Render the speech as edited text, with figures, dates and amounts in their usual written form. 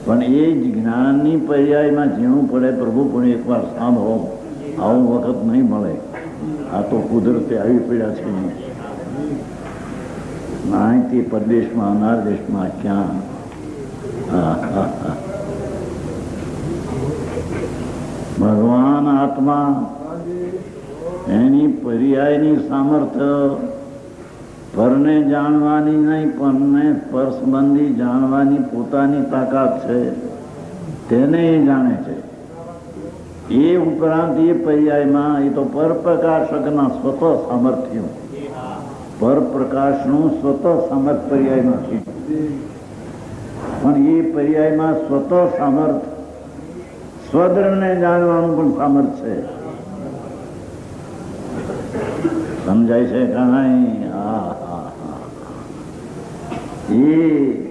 પણ એ જ જ્ઞાનની પર્યાયમાં ઝીણું પડે પ્રભુ પણ એકવાર સાંભળો, આવું વખત નહીં મળે. આ તો કુદરતે આવી પડ્યા છે માહિતી પરદેશમાં અનાર દેશમાં ક્યાં. ભગવાન આત્મા એની પર્યાયની સામર્થ્ય પરને જાણવાની નહીં, પરને સ્પર્શબંધી જાણવાની પોતાની તાકાત છે, તેને એ જાણે છે. એ ઉપરાંત એ પર્યાયમાં એ તો પરપ્રકાશકના સ્વતઃ સામર્થ્ય, પરપ્રકાશનું સ્વતઃ સામર્થ પર્યાયમાં છે. પણ એ પર્યાયમાં સ્વતઃ સામર્થ, સ્વદ્રને જાણવાનું પણ સામર્થ છે. સમજાય છે કાંઈ? એ